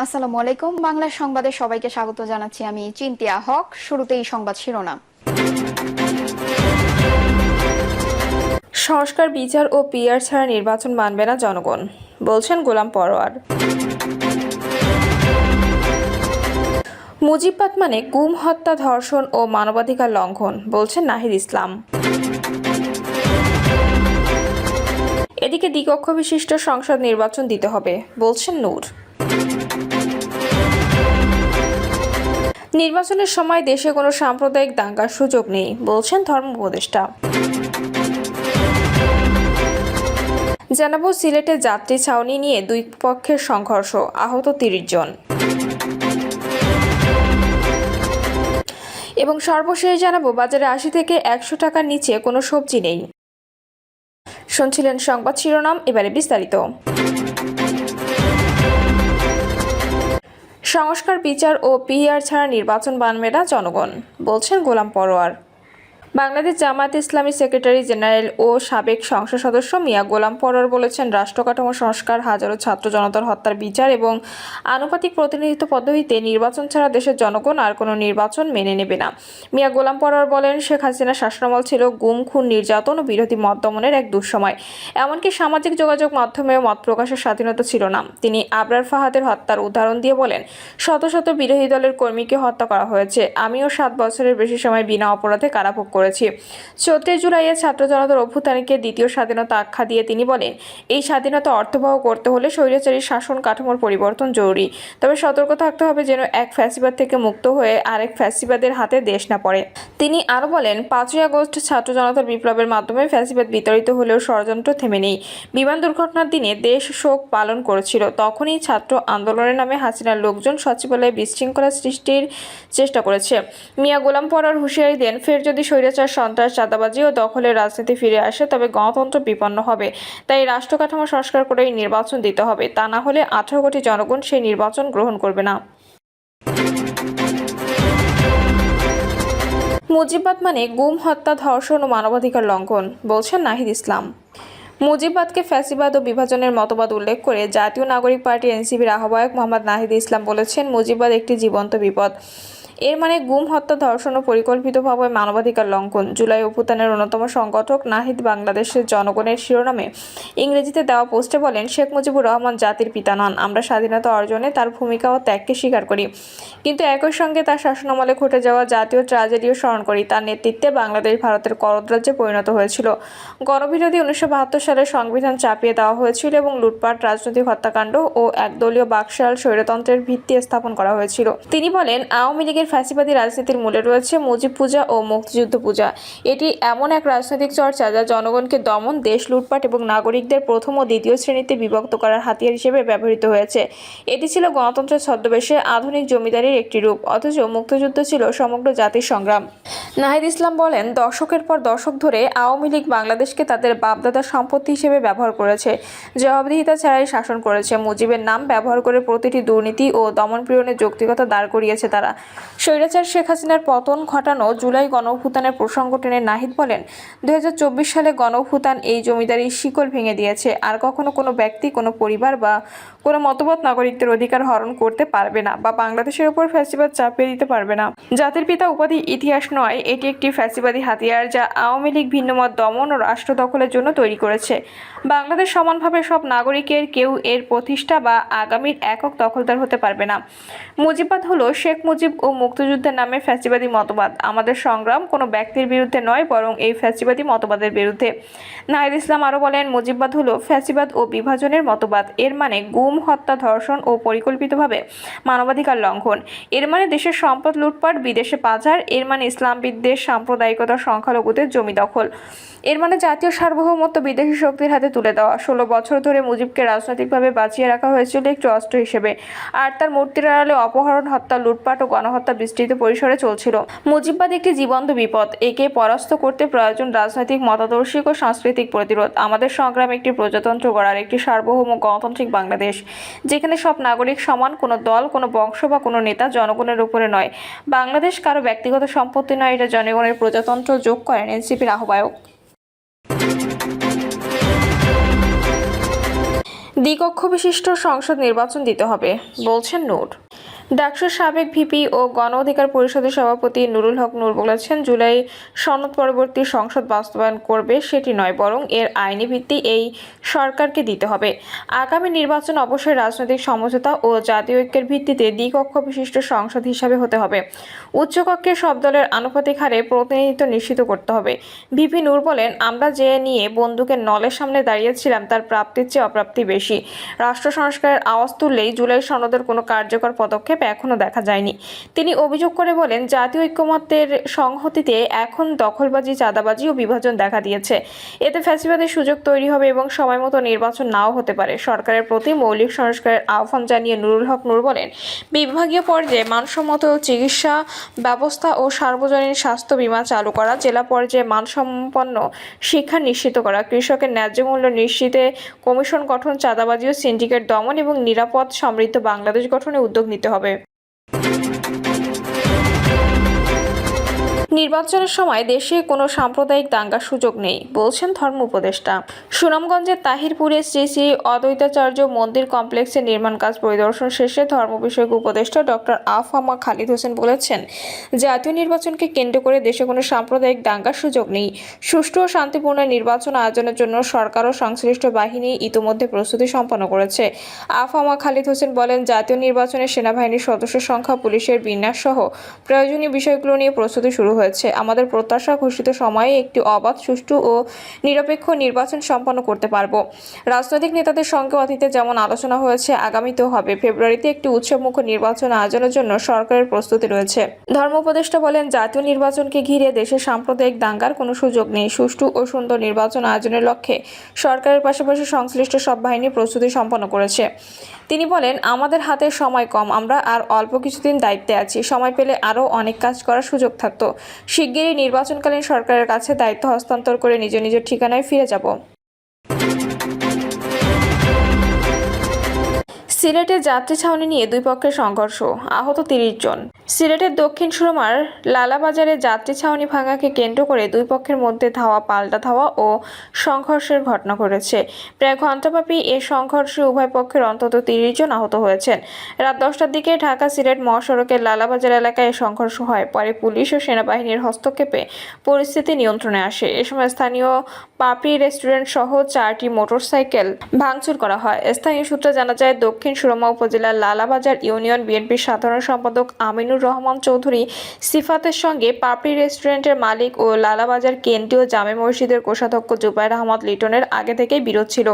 আসসালামু আলাইকুম। বাংলা সংবাদে সবাইকে স্বাগত জানাচ্ছি। আমি চিন্তিয়া হক। শুরুতেই সংবাদ শিরোনাম। সংস্কার, বিচার ও পিআর ছাড়া নির্বাচন মানবে না জনগণ, বলছেন গোলাম পরোয়ার। মুজিববাদ মানে গুম, হত্যা, ধর্ষণ ও মানবাধিকার লঙ্ঘন, বলছেন নাহিদ ইসলাম। এদিকে দ্বিকক্ষ বিশিষ্ট সংসদ নির্বাচন দিতে হবে, বলছেন নূর। নির্বাচনের সময় দেশে কোনো সাম্প্রদায়িক দাঙ্গার সুযোগ নেই, বলছেন ধর্ম উপদেষ্টা। জানাবো সিলেটে যাত্রী ছাউনি নিয়ে দুই পক্ষের সংঘর্ষ, আহত ৩০ জন। এবং সর্বশেষ জানাবো বাজারে ৮০ থেকে ১০০ টাকার নিচে কোনো সবজি নেই। শুনছিলেন সংবাদ শিরোনাম, এবারে বিস্তারিত। সংস্কার, বিচার ও পিআর ছাড়া নির্বাচন মানবে না জনগণ, বলছেন গোলাম পরোয়ার। বাংলাদেশ জামায়াতে ইসলামী সেক্রেটারি জেনারেল ও সাবেক সংসদ সদস্য মিয়া গোলাম পরোয়ার বলেছেন, রাষ্ট্র কাঠামো সংস্কার, হাজারো ছাত্র জনতার হত্যার বিচার এবং আনুপাতিক প্রতিনিধিত্ব পদ্ধতিতে নির্বাচন ছাড়া দেশের জনগণ আর কোনো নির্বাচন মেনে নেবে না। মিয়া গোলাম পরোয়ার বলেন, শেখ হাসিনার শাসনামল ছিল গুম, খুন, নির্যাতন ও বিরোধী মত দমনের এক দুঃসময়। এমনকি সামাজিক যোগাযোগ মাধ্যমেও মত প্রকাশের স্বাধীনতা ছিল না। তিনি আবরার ফাহাদের হত্যার উদাহরণ দিয়ে বলেন, শত শত বিরোধী দলের কর্মীকে হত্যা করা হয়েছে। আমিও 7 বছরের বেশি সময় বিনা অপরাধে কারাভোগ করেছি। ৩৪ জুলাইয়ের ছাত্র জনতার অভ্যুত্থানকে দ্বিতীয় স্বাধীনতা আখ্যা দিয়ে তিনি বলেন, এই স্বাধীনতা অর্থবহ করতে হলে স্বৈরাচারী শাসন কাঠামোর পরিবর্তন জরুরি। তবে সতর্ক থাকতে হবে যেন এক ফ্যাসিবাদ থেকে মুক্ত হয়ে আরেক ফ্যাসিবাদের হাতে দেশ না পড়ে। তিনি আরও বলেন, ৫ই আগস্ট ছাত্র জনতার বিপ্লবের মাধ্যমে ফ্যাসিবাদ বিতাড়িত হলেও ষড়যন্ত্র থেমে নেই। বিমান দুর্ঘটনার দিনে দেশ শোক পালন করেছিল। তখনই ছাত্র আন্দোলনের নামে হাসিনার লোকজন সচিবালয়ে বিশৃঙ্খলা সৃষ্টির চেষ্টা করেছে। মিয়া গোলাম পরোয়ার হুঁশিয়ারি দেন, ফের যদি স্বৈরাচার, সন্ত্রাস, চাঁদাবাজি ও দখলের রাজনীতি ফিরে আসে তবে গণতন্ত্র বিপন্ন হবে। তাই রাষ্ট্র কাঠামো সংস্কার করেই নির্বাচন দিতে হবে, তা না হলে 18 কোটি জনগণ সেই নির্বাচন গ্রহণ করবে না। মুজিববাদ মানে গুম, হত্যা, ধর্ষণ ও মানবাধিকার লঙ্ঘন, বলছেন নাহিদ ইসলাম। মুজিববাদকে ফ্যাসিবাদ ও বিভাজনের মতবাদ উল্লেখ করে জাতীয় নাগরিক পার্টি এনসিপির আহ্বায়ক মোহাম্মদ নাহিদ ইসলাম বলেছেন, মুজিববাদ একটি জীবন্ত বিপদ। এর মানে গুম, হত্যা, ধর্ষণ ও পরিকল্পিতভাবে মানবাধিকার লঙ্ঘন। জুলাই অভ্যুত্থানের অন্যতম সংগঠক নাহিদ বাংলাদেশের জনগণের শিরোনামে ইংরেজিতে দেওয়া পোস্টে বলেন, শেখ মুজিবুর রহমান জাতির পিতা নন। আমরা স্বাধীনতা অর্জনে তার ভূমিকা ও ত্যাগকে স্বীকার করি, কিন্তু একই সঙ্গে তার শাসনামলে ঘটে যাওয়া জাতীয় ট্র্যাজেডিও স্মরণ করি। তার নেতৃত্বে বাংলাদেশ ভারতের করদরাজ্যে পরিণত হয়েছিল। গণবিরোধী 1972 সালে সংবিধান চাপিয়ে দেওয়া হয়েছিল এবং লুটপাট, রাজনৈতিক হত্যাকাণ্ড ও একদলীয় বাকশাল স্বৈরতন্ত্রের ভিত্তি স্থাপন করা হয়েছিল। তিনি বলেন, আওয়ামী লীগের ফ্যাসিবাদী রাজনীতির মূলে রয়েছে মুজিব পূজা ও মুক্তিযুদ্ধ পূজা। এটি এমন এক রাজনৈতিক চর্চা যা জনগণকে দমন, দেশ লুটপাট এবং নাগরিকদের প্রথম ও দ্বিতীয় শ্রেণীতে বিভক্ত করার হাতিয়ার হিসেবে ব্যবহৃত হয়েছে। এটি ছিল গণতন্ত্রের ছদ্মবেশে আধুনিক জমিদারির একটি রূপ, অথচ মুক্তিযুদ্ধ ছিল সমগ্র জাতির সংগ্রাম। নাহিদ ইসলাম বলেন, দশকের পর দশক ধরে আওয়ামী লীগ বাংলাদেশকে তাদের বাপদাদার সম্পত্তি হিসেবে ব্যবহার করেছে, জবাবদিহিতা ছাড়াই শাসন করেছে। মুজিবের নাম ব্যবহার করে প্রতিটি দুর্নীতি ও দমনপীড়নের যৌক্তিকতা দাঁড় করিয়েছে তারা। স্বৈরাচার শেখ হাসিনার পতন ঘটানো জুলাই গণঅভ্যুত্থানের প্রসঙ্গ টেনে নাহিদ বলেন, 2024 সালে গণঅভ্যুত্থান এই জমিদারির শিকল ভেঙে দিয়েছে। আর কখনো কোনো ব্যক্তি, কোনো পরিবার বা কোনো মতবাদ নাগরিকদের অধিকার হরণ করতে পারবে না বা বাংলাদেশের উপর ফ্যাসিবাদ চাপিয়ে দিতে পারবে না। জাতির পিতা উপাধি ইতিহাস নয়, এটি একটি ফ্যাসিবাদী হাতিয়ার যা আওয়ামী লীগ ভিন্নমত দমন ও রাষ্ট্র দখলের জন্য তৈরি করেছে। বাংলাদেশ সমানভাবে সব নাগরিকের, কেউ এর প্রতিষ্ঠা বা আগামীর একক দখলদার হতে পারবে না। মুজিববাদ হলো শেখ মুজিব ও মুক্তিযুদ্ধের নামে ফ্যাসিবাদী মতবাদ। আমাদের সংগ্রাম কোনো ব্যক্তির বিরুদ্ধে নয়, বরং এই ফ্যাসিবাদী মতবাদের বিরুদ্ধে। নাহিদ ইসলাম আরও বলেন, মুজিববাদ হলো ফ্যাসিবাদ ও বিভাজনের মতবাদ। এর মানে গুম, হত্যা, ধর্ষণ ও পরিকল্পিতভাবে মানবাধিকার লঙ্ঘন। এর মানে দেশের সম্পদ লুটপাট, বিদেশে পাচার। এর মানে ইসলাম বিদ্বেষ, সাম্প্রদায়িকতা, সংখ্যালঘুদের জমি দখল। এর মানে জাতীয় সার্বভৌমত্ব বিদেশি শক্তির হাতে তুলে দেওয়া। 16 বছর ধরে মুজিবকে রাজনৈতিকভাবে বাঁচিয়ে রাখা হয়েছিল একটি অস্ত্র হিসেবে, আর তার মূর্তির আড়ালে অপহরণ, হত্যা, লুটপাট ও গণহত্যা বিস্তৃত পরিসরে চলছিল। মুজিববাদ একটি জীবন্ত বিপদ। একে পরাস্ত করতে প্রয়োজন রাজনৈতিক, মতাদর্শিক ও সাংস্কৃতিক প্রতিরোধ। আমাদের সংগ্রাম একটি প্রজাতন্ত্র গড়ার, একটি সার্বভৌম গণতান্ত্রিক বাংলাদেশ, যেখানে সব নাগরিক সমান, কোনো দল, কোনো বংশ বা কোনো নেতা জনগণের উপরে নয়। বাংলাদেশ কারো ব্যক্তিগত সম্পত্তি নয়, এটা জনগণের প্রজাতন্ত্র, যোগ করেন এনসিপির আহ্বায়ক। দ্বিকক্ষ বিশিষ্ট সংসদ নির্বাচন দিতে হবে বলছেন নূর। ডাকসুর সাবেক ভিপি ও গণ অধিকার পরিষদের সভাপতি নুরুল হক নূর বলেছেন, জুলাই সনদ পরবর্তী সংসদ বাস্তবায়ন করবে সেটি নয়, বরং এর আইনি ভিত্তি এই সরকারকে দিতে হবে। আগামী নির্বাচন অবশ্যই রাজনৈতিক সমঝোতা ও জাতীয় ঐক্যের ভিত্তিতে দ্বিকক্ষ বিশিষ্ট সংসদ হিসাবে হতে হবে। উচ্চকক্ষে সব দলের আনুপাতিক হারে প্রতিনিধিত্ব নিশ্চিত করতে হবে। ভিপি নূর বলেন, আমরা যে নিয়ে বন্দুকের নলের সামনে দাঁড়িয়েছিলাম তার প্রাপ্তির চেয়ে অপ্রাপ্তি বেশি। রাষ্ট্র সংস্কারের আওয়াজ তুললেই জুলাই সনদের কোনো কার্যকর পদক্ষেপ এখনো দেখা যায়নি। তিনি অভিযোগ করে বলেন, জাতীয় ঐক্যমত্যের সংহতিতে এখন দখলবাজি, চাঁদাবাজি ও বিভাজন দেখা দিয়েছে। এতে ফ্যাসিবাদের সুযোগ তৈরি হবে এবং সময়মতো নির্বাচন নাও হতে পারে। সরকারের প্রতি মৌলিক সংস্কারের আহ্বান জানিয়ে নুরুল হক নূর বলেন, বিভাগীয় পর্যায়ে মানসম্মত চিকিৎসা ব্যবস্থা ও সার্বজনীন স্বাস্থ্য বীমা চালু করা, জেলা পর্যায়ে মানসম্পন্ন শিক্ষা নিশ্চিত করা, কৃষকের ন্যায্য মূল্য নিশ্চিতে কমিশন গঠন, চাঁদাবাজি ও সিন্ডিকেট দমন এবং নিরাপদ সমৃদ্ধ বাংলাদেশ গঠনে উদ্যোগ নিতে হবে। নির্বাচনের সময় দেশে কোনো সাম্প্রদায়িক দাঙ্গার সুযোগ নেই বলছেন ধর্ম উপদেষ্টা। সুনামগঞ্জের তাহিরপুরে শ্রী শ্রী অদ্বৈতাচার্য মন্দির কমপ্লেক্সের নির্মাণ কাজ পরিদর্শন শেষে ধর্ম বিষয়ক উপদেষ্টা ডক্টর আফামা খালিদ হোসেন বলেছেন, জাতীয় নির্বাচনকে কেন্দ্র করে দেশে কোনো সাম্প্রদায়িক দাঙ্গার সুযোগ নেই। সুষ্ঠু ও শান্তিপূর্ণ নির্বাচন আয়োজনের জন্য সরকার ও সংশ্লিষ্ট বাহিনী ইতোমধ্যে প্রস্তুতি সম্পন্ন করেছে। আফামা খালিদ হোসেন বলেন, জাতীয় নির্বাচনে সেনাবাহিনীর সদস্য সংখ্যা, পুলিশের বিন্যাস সহ প্রয়োজনীয় বিষয়গুলো নিয়ে প্রস্তুতি শুরু হয়েছে। আমাদের প্রত্যাশা, ঘোষিত সময়ে একটি অবাধ, সুষ্ঠু ও নিরপেক্ষ নির্বাচন সম্পন্ন করতে পারব। রাজনৈতিক নেতাদের সঙ্গে অতীতে যেমন আলোচনা হয়েছে, আগামীতেও হবে। ফেব্রুয়ারিতে একটি উৎসবমুখর নির্বাচন আয়োজনের জন্য সরকারের প্রস্তুতি রয়েছে। ধর্ম উপদেষ্টা বলেন, জাতীয় নির্বাচনকে ঘিরে দেশে সাম্প্রদায়িক দাঙ্গার কোনো সুযোগ নেই। সুষ্ঠু ও সুন্দর নির্বাচন আয়োজনের লক্ষ্যে সরকারের পাশাপাশি সংশ্লিষ্ট সব বাহিনী প্রস্তুতি সম্পন্ন করেছে। তিনি বলেন, আমাদের হাতে সময় কম, আমরা আর অল্প কিছুদিন দায়িত্বে আছি। সময় পেলে আরও অনেক কাজ করার সুযোগ থাকতো। শিগগিরই নির্বাচনকালীন সরকারের কাছে দায়িত্ব হস্তান্তর করে নিজ নিজ ঠিকানায় ফিরে যাব। সিলেটে যাত্রী ছাউনি নিয়ে দুই পক্ষের সংঘর্ষ, আহত ৩০ জন। সিলেটের দক্ষিণ সুরমার লালাবাজারে যাত্রী ছাউনি ভাঙাকে কেন্দ্র করে দুই পক্ষের মধ্যে ধাওয়া পাল্টা ধাওয়া ও সংঘর্ষের ঘটনা ঘটেছে। প্রায় ঘণ্টাব্যাপী এ সংঘর্ষে উভয় পক্ষের অন্তত ৩০ জন আহত হয়েছেন। রাত 10টার দিকে ঢাকা সিলেট মহাসড়কের লালাবাজার এলাকায় এ সংঘর্ষ হয়। পরে পুলিশ ও সেনাবাহিনীর হস্তক্ষেপে পরিস্থিতি নিয়ন্ত্রণে আসে। এ সময় স্থানীয় পাপড়ি রেস্টুরেন্ট সহ 4টি মোটরসাইকেল ভাঙচুর করা হয়। স্থানীয় সূত্রে জানা যায়, দক্ষিণ সুরমা উপজেলার লালাবাজার ইউনিয়ন বিএনপির সাধারণ সম্পাদক আমিনুর রহমান চৌধুরী সিফাতের সঙ্গে পাপড়ি রেস্টুরেন্টের মালিক ও লালাবাজার কেন্দ্রীয় জামে মসজিদের কোষাধ্যক্ষ জুবায়ের আহমদ লিটনের আগে থেকেই বিরোধ ছিল।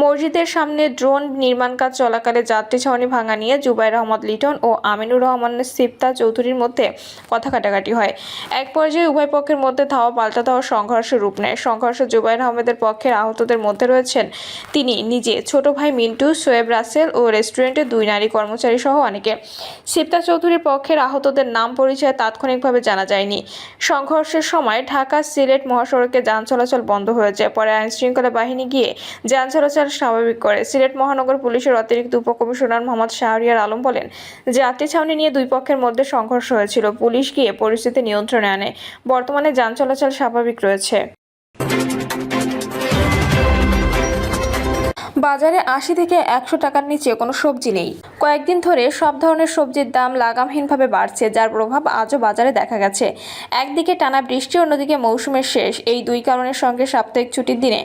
মসজিদের সামনে ড্রোন নির্মাণ কাজ চলাকালে যাত্রী ছাউনি ভাঙা নিয়ে জুবায়ের আহমদ লিটন ও আমিনুর রহমানের সিফতা চৌধুরীর মধ্যে কথা কাটাকাটি হয়। এক পর্যায়ে উভয় পক্ষের মধ্যে ধাওয়া পাল্টা ধাওয়া সংঘর্ষের রূপ নেয়। সংঘর্ষে জুবায়ের আহমেদের পক্ষের আহতদের মধ্যে রয়েছেন তিনি নিজে, ছোট ভাই মিন্টু, সোয়েব রাসেল ও রেস্টুরেন্টের 2 নারী কর্মচারী সহ অনেকে। সিফতা চৌধুরীর পক্ষের আহতদের নাম পরিচয় তাৎক্ষণিকভাবে জানা যায়নি। সংঘর্ষের সময় ঢাকা সিলেট মহাসড়কে যান চলাচল বন্ধ হয়ে যায়। পরে আইনশৃঙ্খলা বাহিনী গিয়ে যান চলাচল স্বাভাবিক করে। সিলেট মহানগর পুলিশের অতিরিক্ত উপকমিশনার মোহাম্মদ শাহরিয়ার আলম বলেন, যাত্রী ছাউনি নিয়ে দুই পক্ষের মধ্যে সংঘর্ষ হয়েছিল। পুলিশ গিয়ে পরিস্থিতি নিয়ন্ত্রণে আনে। বর্তমানে যান চলাচল স্বাভাবিক রয়েছে। বাজারে 80 থেকে 100 টাকার নিচে কোনো সবজি নেই। কয়েকদিন ধরে সব ধরনের সবজির দাম লাগামহীনভাবে বাড়ছে, যার প্রভাব আজও বাজারে দেখা গেছে। একদিকে টানা বৃষ্টি, অন্যদিকে মৌসুমের শেষ। এই দুই কারণের সঙ্গে সাপ্তাহিক ছুটির দিনে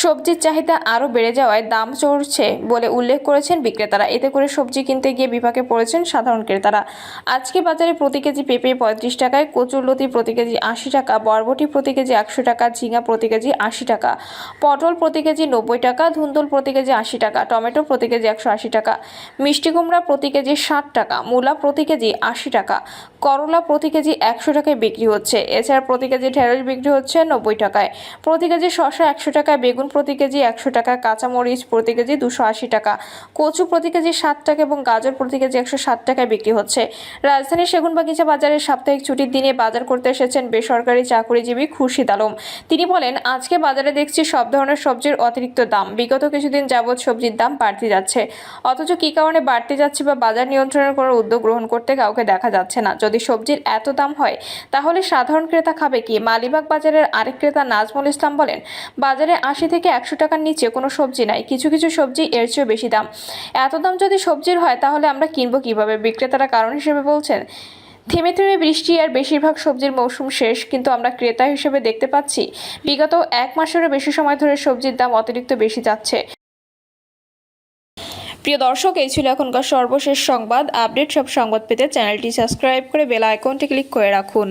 সবজির চাহিদা আরও বেড়ে যাওয়ায় দাম চড়ছে বলে উল্লেখ করেছেন বিক্রেতারা। এতে করে সবজি কিনতে গিয়ে বিপাকে পড়েছেন সাধারণ ক্রেতারা। আজকে বাজারে প্রতি কেজি পেঁপে 35 টাকায়, কচুরলতি প্রতি কেজি 80 টাকা, বরবটি প্রতি কেজি 100 টাকা, ঝিঙা প্রতি কেজি 80 টাকা, পটল প্রতি কেজি 90 টাকা, ধুন্দুল প্রতি কেজি 80 টাকা, টমেটো প্রতি কেজি 180 টাকা, মিষ্টি কুমড়া প্রতি কেজি 60 টাকা, মূলা প্রতি কেজি 80 টাকা, করলা প্রতি কেজি 100 টাকায় বিক্রি হচ্ছে। এছাড়া প্রতি কেজি ঢেঁড়স বিক্রি হচ্ছে 90 টাকায়, প্রতি কেজি শসা 100 টাকায়, বেগুন প্রতি কেজি 100 টাকা, কাঁচামরিচ প্রতি কেজি 280 টাকা, কচু প্রতি কেজি 60 টাকা এবং গাজর প্রতি কেজি 160 টাকায় বিক্রি হচ্ছে। রাজধানীর সেগুনবাগিচা বাজারে সাপ্তাহিক ছুটির দিনে বাজার করতে এসেছেন বেসরকারি চাকরিজীবী খুরশিদ আলম। তিনি বলেন, আজকে বাজারে দেখছি সব ধরনের সবজির অতিরিক্ত দাম। বিগত কিছুদিন যাবৎ সবজির দাম বাড়তে যাচ্ছে, অথচ কী কারণে বাড়তে যাচ্ছে বা বাজার নিয়ন্ত্রণের কোনো উদ্যোগ গ্রহণ করতে কাউকে দেখা যাচ্ছে না। যদি সবজির এত দাম হয় তাহলে সাধারণ ক্রেতা খাবে কি? মালিবাগ বাজারের আরেক ক্রেতা নাজমুল ইসলাম বলেন, বাজারে 80 থেকে 100 টাকার নিচে কোনো সবজি নাই, কিছু কিছু সবজি এর চেয়েও বেশি দাম। এত দাম যদি সবজির হয় তাহলে আমরা কিনবো কিভাবে? বিক্রেতারা কারণ হিসেবে বলছেন, থেমে থেমে বৃষ্টি আর বেশিরভাগ সবজির মৌসুম শেষ, কিন্তু আমরা ক্রেতা হিসেবে দেখতে পাচ্ছি বিগত 1 মাসেরও বেশি সময় ধরে সবজির দাম অতিরিক্ত বেশি যাচ্ছে। প্রিয় দর্শক, এই ছিল এখনকার সর্বশেষ সংবাদ আপডেট। সব সংবাদ পেতে চ্যানেলটি সাবস্ক্রাইব করে বেল আইকনটি ক্লিক করে রাখুন।